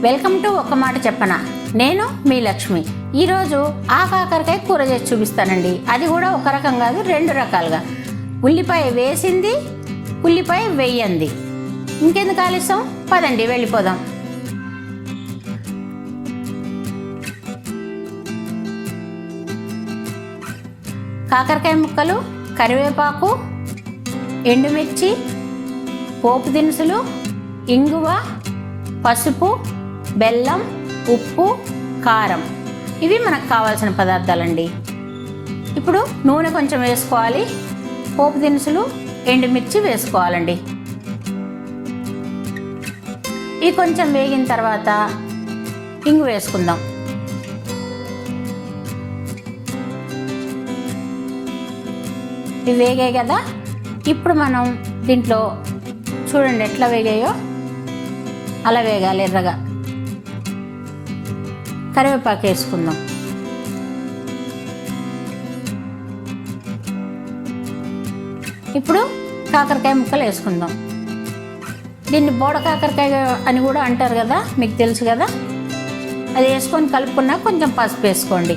Welcome to ఒక మాట చెప్పనా. నేను మీ లక్ష్మి. ఈరోజు ఆకాకరకాయ కూర చేసి చూపిస్తానండి. అది కూడా ఒక రకం కాదు, రెండు రకాలుగా. ఉల్లిపాయ వేసింది, ఉల్లిపాయ వేయంది. ఇంకెందుకు ఆలస్యం, పదండి వెళ్ళిపోదాం. కాకరకాయ ముక్కలు, కరివేపాకు, ఎండుమిర్చి, పోపు దినుసులు, ఇంగువ, పసుపు, బెల్లం, ఉప్పు, కారం, ఇవి మనకు కావాల్సిన పదార్థాలండి. ఇప్పుడు నూనె కొంచెం వేసుకోవాలి, పోపు దినుసులు, ఎండుమిర్చి వేసుకోవాలండి. ఇవి కొంచెం వేగిన తర్వాత ఇంగు వేసుకుందాం. ఇవి వేగాయి కదా, ఇప్పుడు మనం దీంట్లో చూడండి ఎట్లా వేగాయో అలా వేగాలి ఎర్రగా. కరివేపాకు వేసుకుందాం. ఇప్పుడు కాకరకాయ ముక్కలు వేసుకుందాం. దీన్ని బోడ కాకరకాయ అని కూడా అంటారు కదా, మీకు తెలుసు కదా. అది వేసుకొని కలుపుకున్నా కొంచెం పసుపు వేసుకోండి.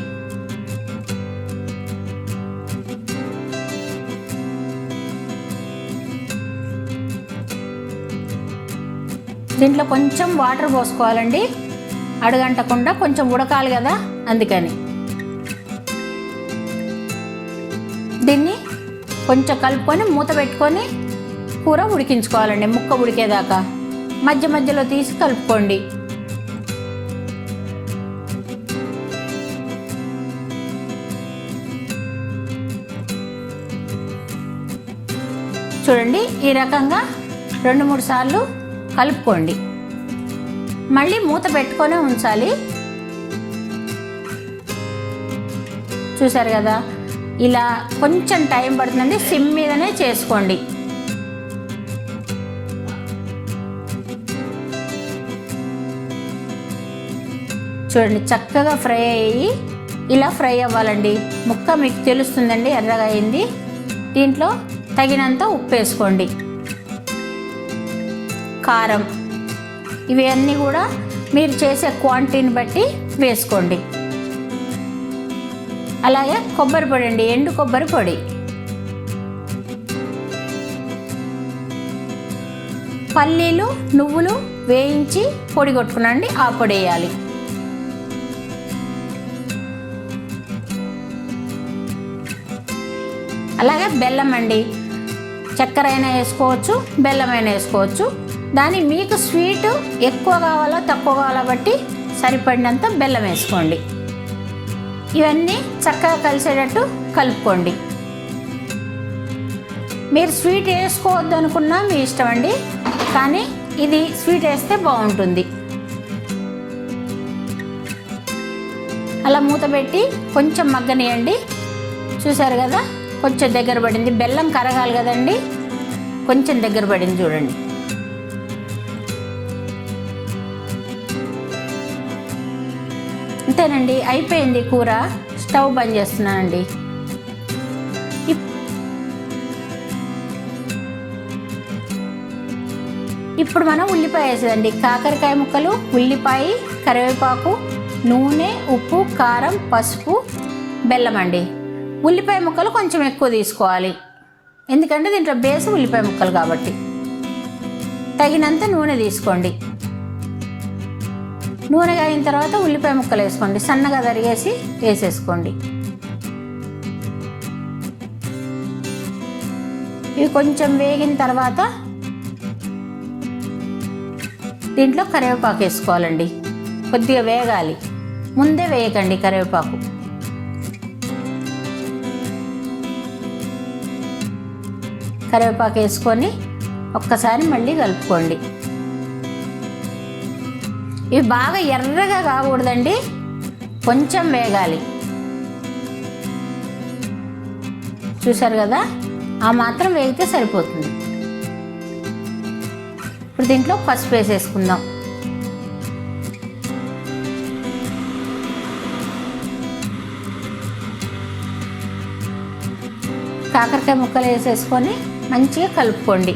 దీంట్లో కొంచెం వాటర్ పోసుకోవాలండి, అడుగంటకుండా కొంచెం ఉడకాలి కదా, అందుకని. దీన్ని కొంచెం కలుపుకొని మూత పెట్టుకొని కూర ఉడికించుకోవాలండి, ముక్క ఉడికేదాకా. మధ్య మధ్యలో తీసి కలుపుకోండి. చూడండి ఈ రకంగా 2-3 సార్లు కలుపుకోండి. మళ్ళీ మూత పెట్టుకొనే ఉంచాలి. చూసారు కదా, ఇలా కొంచెం టైం పడుతుందండి, సిమ్ మీదనే చేసుకోండి. చూడండి చక్కగా ఫ్రై అయ్యి ఇలా ఫ్రై అవ్వాలండి. ముక్క మీకు తెలుస్తుందండి ఎర్రగా అయింది. దీంట్లో తగినంత ఉప్పు వేసుకోండి, కారం, ఇవన్నీ కూడా మీరు చేసే క్వాంటిటీని బట్టి వేసుకోండి. అలాగే కొబ్బరి పొడి అండి, ఎండు కొబ్బరి పొడి. పల్లీలు, నువ్వులు వేయించి పొడి కొట్టుకునండి, ఆ పొడి వేయాలి. అలాగే బెల్లం అండి, చక్కెర అయినా వేసుకోవచ్చు, బెల్లం అయినా వేసుకోవచ్చు. దాన్ని మీకు స్వీటు ఎక్కువ కావాలా తక్కువ కావాలా బట్టి సరిపడినంత బెల్లం వేసుకోండి. ఇవన్నీ చక్కగా కలిసేటట్టు కలుపుకోండి. మీరు స్వీట్ వేసుకోవద్దు అనుకున్నా మీ ఇష్టం అండి, కానీ ఇది స్వీట్ వేస్తే బాగుంటుంది. అలా మూత పెట్టి కొంచెం మగ్గనియండి. చూసారు కదా, కొంచెం దగ్గర పడింది. బెల్లం కరగాలి కదండి, కొంచెం దగ్గర పడింది చూడండి. అంతేనండి, అయిపోయింది కూర. స్టవ్ బంద్ చేస్తున్నానండి. ఇప్పుడు మనం ఉల్లిపాయ వేసేదండి. కాకరకాయ ముక్కలు, ఉల్లిపాయ, కరివేపాకు, నూనె, ఉప్పు, కారం, పసుపు, బెల్లం అండి. ఉల్లిపాయ ముక్కలు కొంచెం ఎక్కువ తీసుకోవాలి, ఎందుకంటే దీంట్లో బేస్ ఉల్లిపాయ ముక్కలు కాబట్టి. తగినంత నూనె తీసుకోండి. నూనె కాగిన తర్వాత ఉల్లిపాయ ముక్కలు వేసుకోండి, సన్నగా తరిగేసి వేసేసుకోండి. ఇవి కొంచెం వేగిన తర్వాత దీంట్లో కరివేపాకు వేసుకోవాలండి. కొద్దిగా వేగాలి, ముందే వేయకండి కరివేపాకు. కరివేపాకు వేసుకొని ఒక్కసారి మళ్ళీ కలుపుకోండి. ఇవి బాగా ఎర్రగా కాకూడదండి, కొంచెం వేగాలి. చూసారు కదా, ఆ మాత్రం వేగితే సరిపోతుంది. ఇప్పుడు దీంట్లో పసుపు వేసేసుకుందాం. కాకరకాయ ముక్కలు వేసేసుకొని మంచిగా కలుపుకోండి.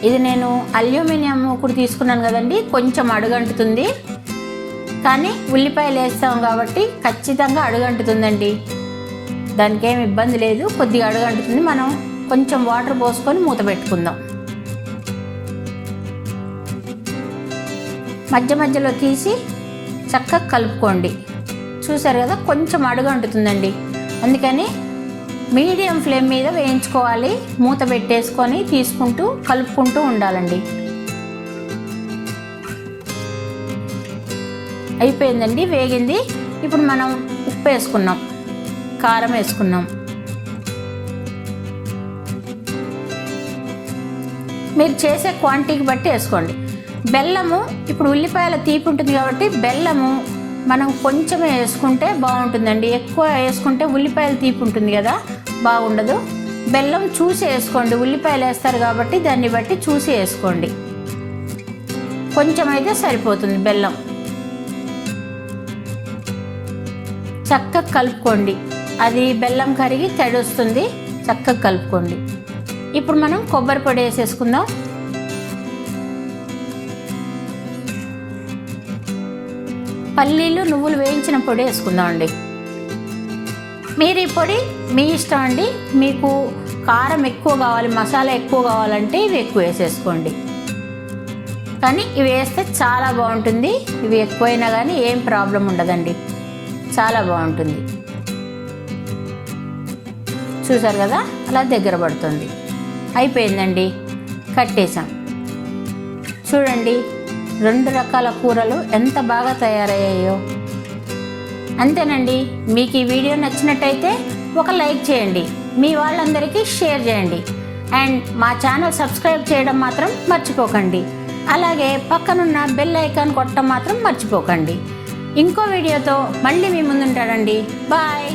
ఇది నేను అల్యూమినియం మూకుడు తీసుకున్నాను కదండి, కొంచెం అడుగంటుతుంది. కానీ ఉల్లిపాయలు వేస్తాం కాబట్టి ఖచ్చితంగా అడుగంటుతుందండి. దానికి ఏమి ఇబ్బంది లేదు, కొద్దిగా అడుగంటుతుంది. మనం కొంచెం వాటర్ పోసుకొని మూత పెట్టుకుందాం. మధ్య మధ్యలో తీసి చక్కగా కలుపుకోండి. చూసారు కదా, కొంచెం అడుగంటుతుందండి. అందుకని మీడియం ఫ్లేమ్ మీద వేయించుకోవాలి. మూత పెట్టేసుకొని తీసుకుంటూ కలుపుకుంటూ ఉండాలండి. అయిపోయిందండి, వేగింది. ఇప్పుడు మనం ఉప్పు వేసుకున్నాం, కారం వేసుకున్నాం. మీరు చేసే క్వాంటిటీకి బట్టి వేసుకోండి. బెల్లము, ఇప్పుడు ఉల్లిపాయల తీపి ఉంటుంది కాబట్టి బెల్లము మనం కొంచెమే వేసుకుంటే బాగుంటుందండి. ఎక్కువ వేసుకుంటే ఉల్లిపాయల తీపి ఉంటుంది కదా, బాగుండదు. బెల్లం చూసి వేసుకోండి, ఉల్లిపాయలు వేస్తారు కాబట్టి దాన్ని బట్టి చూసి వేసుకోండి. కొంచెం అయితే సరిపోతుంది బెల్లం. చక్కగా కలుపుకోండి, అది బెల్లం కరిగి తడి వస్తుంది. చక్కగా కలుపుకోండి. ఇప్పుడు మనం కొబ్బరి పొడి వేసేసుకుందాం. పల్లీలు నువ్వులు వేయించిన పొడి వేసుకుందాం అండి. మీరు ఈ పొడి మీ ఇష్టం అండి. మీకు కారం ఎక్కువ కావాలి, మసాలా ఎక్కువ కావాలంటే ఇవి ఎక్కువ వేసేసుకోండి. కానీ ఇవి వేస్తే చాలా బాగుంటుంది. ఇవి ఎక్కువైనా కానీ ఏం ప్రాబ్లం ఉండదండి, చాలా బాగుంటుంది. చూసారు కదా, అలా దగ్గర పడుతుంది. అయిపోయిందండి, కట్టేసాం. చూడండి, 2 రకాల కూరలు ఎంత బాగా తయారయ్యాయో. అంతేనండి. మీకు ఈ వీడియో నచ్చినట్టయితే ఒక లైక్ చేయండి, మీ వాళ్ళందరికీ షేర్ చేయండి. అండ్ మా ఛానల్ సబ్స్క్రైబ్ చేయడం మాత్రం మర్చిపోకండి. అలాగే పక్కనున్న బెల్ ఐకాన్ కొట్టడం మాత్రం మర్చిపోకండి. ఇంకో వీడియోతో మళ్ళీ మీ ముందుంటానండి. బాయ్.